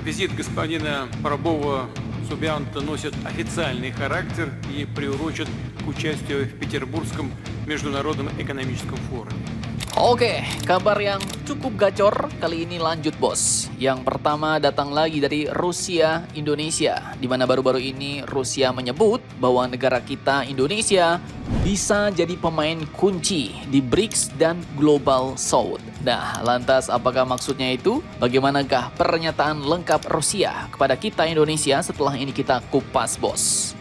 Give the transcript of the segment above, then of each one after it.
Визит господина Парабова Субианто носит официальный характер и приурочен к участию в Петербургском международном экономическом форуме. Oke, kabar yang cukup gacor kali ini lanjut bos. Yang pertama datang lagi dari Rusia, Indonesia, di mana baru-baru ini Rusia menyebut bahwa negara kita Indonesia bisa jadi pemain kunci di BRICS dan Global South. Nah, lantas apakah maksudnya itu? Bagaimanakah pernyataan lengkap Rusia kepada kita Indonesia? Setelah ini kita kupas bos.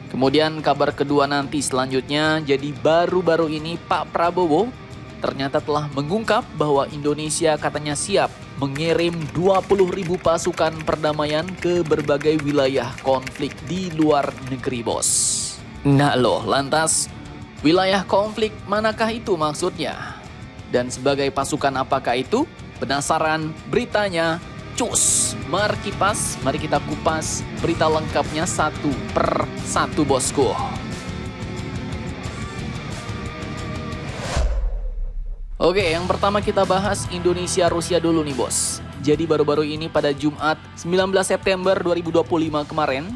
Kemudian kabar kedua nanti selanjutnya, jadi baru-baru ini Pak Prabowo ternyata telah mengungkap bahwa Indonesia katanya siap mengirim 20.000 pasukan perdamaian ke berbagai wilayah konflik di luar negeri bos. Nah loh, lantas wilayah konflik manakah itu maksudnya? Dan sebagai pasukan apakah itu? Penasaran? Beritanya cus! Mari kita kupas berita lengkapnya satu per satu bosku. Oke, yang pertama kita bahas Indonesia-Rusia dulu nih bos. Jadi baru-baru ini pada Jumat 19 September 2025 kemarin,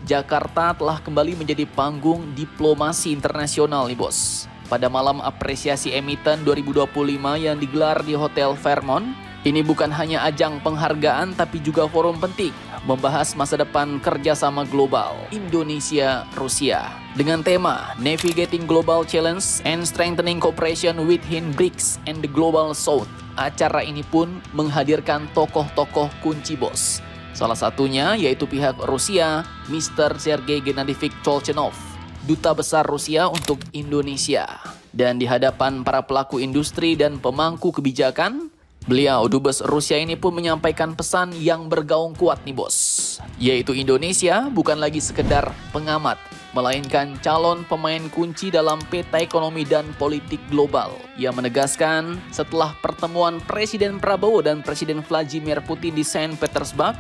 Jakarta telah kembali menjadi panggung diplomasi internasional nih bos. Pada malam apresiasi emiten 2025 yang digelar di Hotel Fairmont, ini bukan hanya ajang penghargaan tapi juga forum penting membahas masa depan kerjasama global Indonesia-Rusia dengan tema Navigating Global Challenge and Strengthening Cooperation within BRICS and the Global South. Acara ini pun menghadirkan tokoh-tokoh kunci bos. Salah satunya yaitu pihak Rusia, Mr. Sergei Gennadievich Tolchenov, Duta Besar Rusia untuk Indonesia. Dan di hadapan para pelaku industri dan pemangku kebijakan, beliau, Dubes Rusia ini pun menyampaikan pesan yang bergaung kuat nih bos. Yaitu Indonesia bukan lagi sekedar pengamat, melainkan calon pemain kunci dalam peta ekonomi dan politik global. Ia menegaskan setelah pertemuan Presiden Prabowo dan Presiden Vladimir Putin di Saint Petersburg,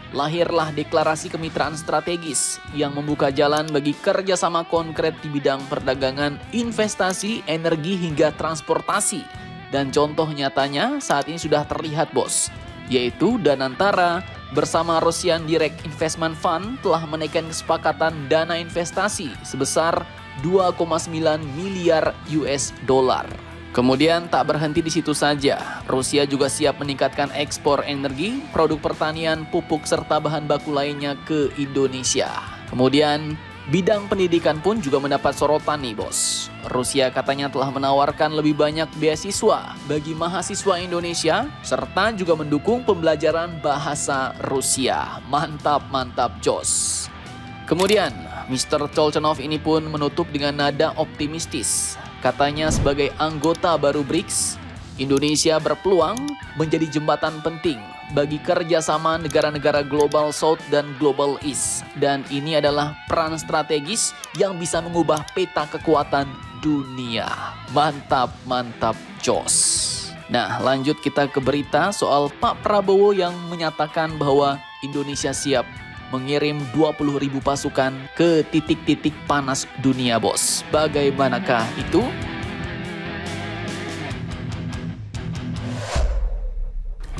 lahirlah deklarasi kemitraan strategis yang membuka jalan bagi kerjasama konkret di bidang perdagangan, investasi, energi hingga transportasi. Dan contoh nyatanya saat ini sudah terlihat bos, yaitu Danantara bersama Russian Direct Investment Fund telah menaikkan kesepakatan dana investasi sebesar 2,9 miliar US dollar. Kemudian tak berhenti di situ saja, Rusia juga siap meningkatkan ekspor energi, produk pertanian, pupuk serta bahan baku lainnya ke Indonesia. Kemudian bidang pendidikan pun juga mendapat sorotan nih bos. Rusia katanya telah menawarkan lebih banyak beasiswa bagi mahasiswa Indonesia serta juga mendukung pembelajaran bahasa Rusia. Mantap jos. Kemudian Mr. Tolchenov ini pun menutup dengan nada optimistis. Katanya sebagai anggota baru BRICS, Indonesia berpeluang menjadi jembatan penting bagi kerjasama negara-negara Global South dan Global East. Dan ini adalah peran strategis yang bisa mengubah peta kekuatan dunia. Mantap jos. Nah, lanjut kita ke berita soal Pak Prabowo yang menyatakan bahwa Indonesia siap mengirim 20.000 pasukan ke titik-titik panas dunia bos. Bagaimanakah itu?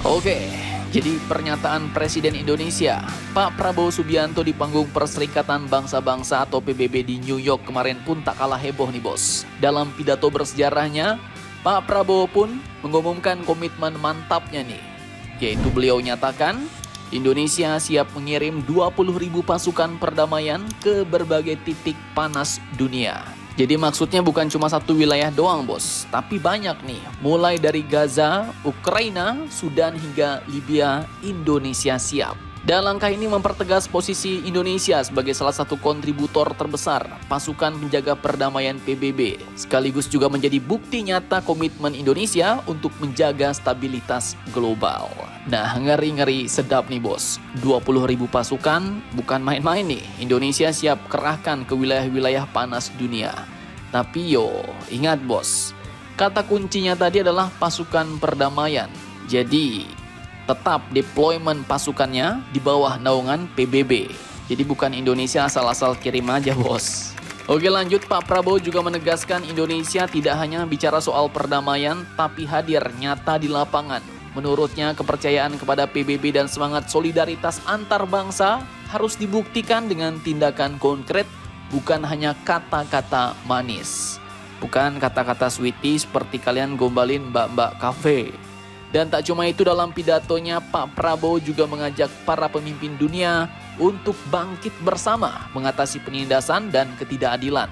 Oke, jadi pernyataan Presiden Indonesia, Pak Prabowo Subianto di panggung Perserikatan Bangsa-Bangsa atau PBB di New York kemarin pun tak kalah heboh nih bos. Dalam pidato bersejarahnya, Pak Prabowo pun mengumumkan komitmen mantapnya nih, yaitu beliau nyatakan Indonesia siap mengirim 20.000 pasukan perdamaian ke berbagai titik panas dunia. Jadi maksudnya bukan cuma satu wilayah doang bos, tapi banyak nih. Mulai dari Gaza, Ukraina, Sudan hingga Libya, Indonesia siap. Dan langkah ini mempertegas posisi Indonesia sebagai salah satu kontributor terbesar pasukan penjaga perdamaian PBB. Sekaligus juga menjadi bukti nyata komitmen Indonesia untuk menjaga stabilitas global. Nah, ngeri-ngeri sedap nih bos. 20.000 pasukan bukan main-main nih. Indonesia siap kerahkan ke wilayah-wilayah panas dunia. Tapi ingat bos, kata kuncinya tadi adalah pasukan perdamaian. Jadi tetap deployment pasukannya di bawah naungan PBB. Jadi bukan Indonesia asal-asal kirim aja bos. Oke lanjut, Pak Prabowo juga menegaskan Indonesia tidak hanya bicara soal perdamaian tapi hadir nyata di lapangan. Menurutnya, kepercayaan kepada PBB dan semangat solidaritas antar bangsa harus dibuktikan dengan tindakan konkret, bukan hanya kata-kata manis. Bukan kata-kata sweetie seperti kalian gombalin mbak-mbak kafe. Dan tak cuma itu, dalam pidatonya Pak Prabowo juga mengajak para pemimpin dunia untuk bangkit bersama mengatasi penindasan dan ketidakadilan.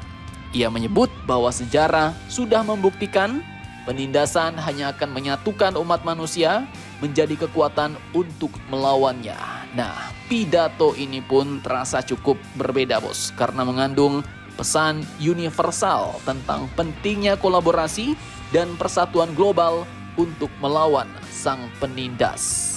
Ia menyebut bahwa sejarah sudah membuktikan penindasan hanya akan menyatukan umat manusia menjadi kekuatan untuk melawannya. Nah, pidato ini pun terasa cukup berbeda, bos, karena mengandung pesan universal tentang pentingnya kolaborasi dan persatuan global untuk melawan sang penindas.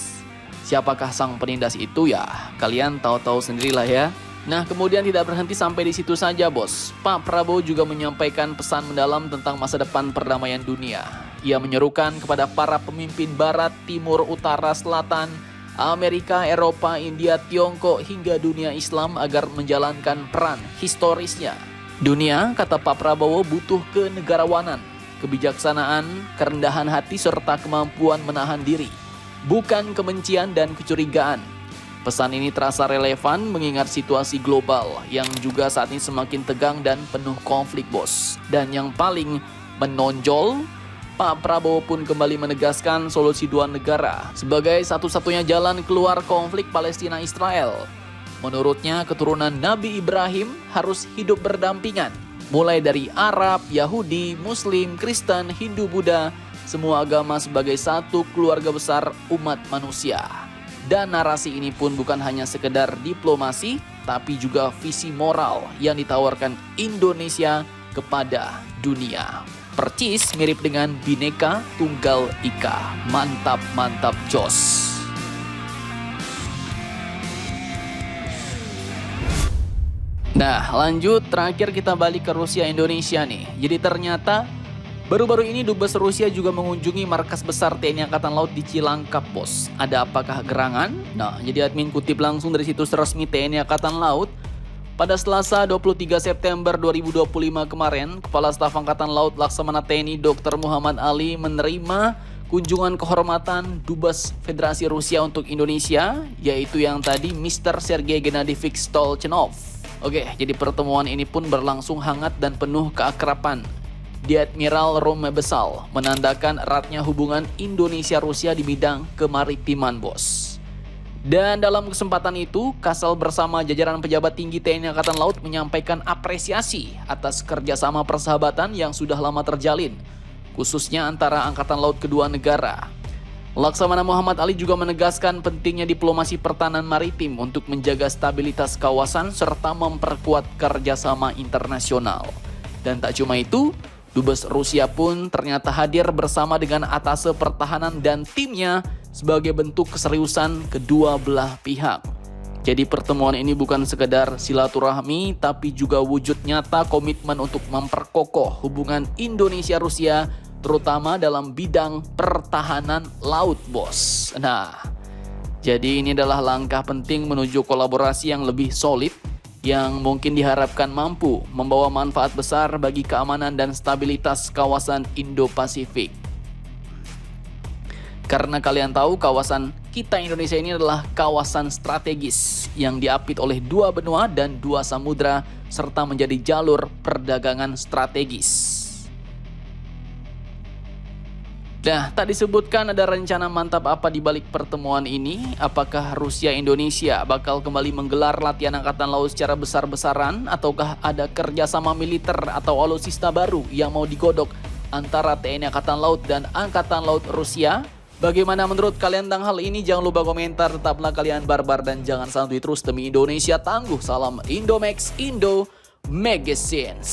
Siapakah sang penindas itu ya? Kalian tahu-tahu sendirilah ya. Nah, kemudian tidak berhenti sampai di situ saja, bos. Pak Prabowo juga menyampaikan pesan mendalam tentang masa depan perdamaian dunia. Ia menyerukan kepada para pemimpin Barat, Timur, Utara, Selatan, Amerika, Eropa, India, Tiongkok, hingga dunia Islam agar menjalankan peran historisnya. Dunia, kata Pak Prabowo, butuh kenegarawanan, kebijaksanaan, kerendahan hati, serta kemampuan menahan diri, bukan kebencian dan kecurigaan. Pesan ini terasa relevan mengingat situasi global yang juga saat ini semakin tegang dan penuh konflik, bos. Dan yang paling menonjol, Pak Prabowo pun kembali menegaskan solusi dua negara sebagai satu-satunya jalan keluar konflik Palestina-Israel. Menurutnya, keturunan Nabi Ibrahim harus hidup berdampingan, mulai dari Arab, Yahudi, Muslim, Kristen, Hindu, Buddha, semua agama sebagai satu keluarga besar umat manusia. Dan narasi ini pun bukan hanya sekedar diplomasi, tapi juga visi moral yang ditawarkan Indonesia kepada dunia. Percis mirip dengan Bhinneka Tunggal Ika. Mantap, mantap, jos. Nah, lanjut, terakhir kita balik ke Rusia Indonesia nih. Jadi ternyata baru-baru ini Dubes Rusia juga mengunjungi markas besar TNI Angkatan Laut di Cilangkap, bos. Ada apakah gerangan? Nah, jadi admin kutip langsung dari situs resmi TNI Angkatan Laut. Pada Selasa 23 September 2025 kemarin, Kepala Staf Angkatan Laut Laksamana TNI Dr. Muhammad Ali menerima kunjungan kehormatan Dubes Federasi Rusia untuk Indonesia, yaitu yang tadi Mr. Sergei Gennadievich Stolchenov. Oke, jadi pertemuan ini pun berlangsung hangat dan penuh keakraban di Admiral Romebesal, menandakan eratnya hubungan Indonesia-Rusia di bidang kemaritiman, bos. Dan dalam kesempatan itu, Kasal bersama jajaran pejabat tinggi TNI Angkatan Laut menyampaikan apresiasi atas kerjasama persahabatan yang sudah lama terjalin, khususnya antara Angkatan Laut kedua negara. Laksamana Muhammad Ali juga menegaskan pentingnya diplomasi pertahanan maritim untuk menjaga stabilitas kawasan serta memperkuat kerjasama internasional. Dan tak cuma itu, Dubes Rusia pun ternyata hadir bersama dengan atase pertahanan dan timnya sebagai bentuk keseriusan kedua belah pihak. Jadi pertemuan ini bukan sekedar silaturahmi, tapi juga wujud nyata komitmen untuk memperkokoh hubungan Indonesia-Rusia, terutama dalam bidang pertahanan laut, bos. Nah, jadi ini adalah langkah penting menuju kolaborasi yang lebih solid, yang mungkin diharapkan mampu membawa manfaat besar bagi keamanan dan stabilitas kawasan Indo-Pasifik. Karena kalian tahu kawasan kita Indonesia ini adalah kawasan strategis yang diapit oleh dua benua dan dua samudra serta menjadi jalur perdagangan strategis. Nah, tak disebutkan ada rencana mantap apa di balik pertemuan ini. Apakah Rusia Indonesia bakal kembali menggelar latihan angkatan laut secara besar-besaran, ataukah ada kerjasama militer atau alutsista baru yang mau digodok antara TNI Angkatan Laut dan Angkatan Laut Rusia? Bagaimana menurut kalian tentang hal ini? Jangan lupa komentar, tetaplah kalian barbar dan jangan santuy terus demi Indonesia tangguh. Salam Indomax Indo Magazines.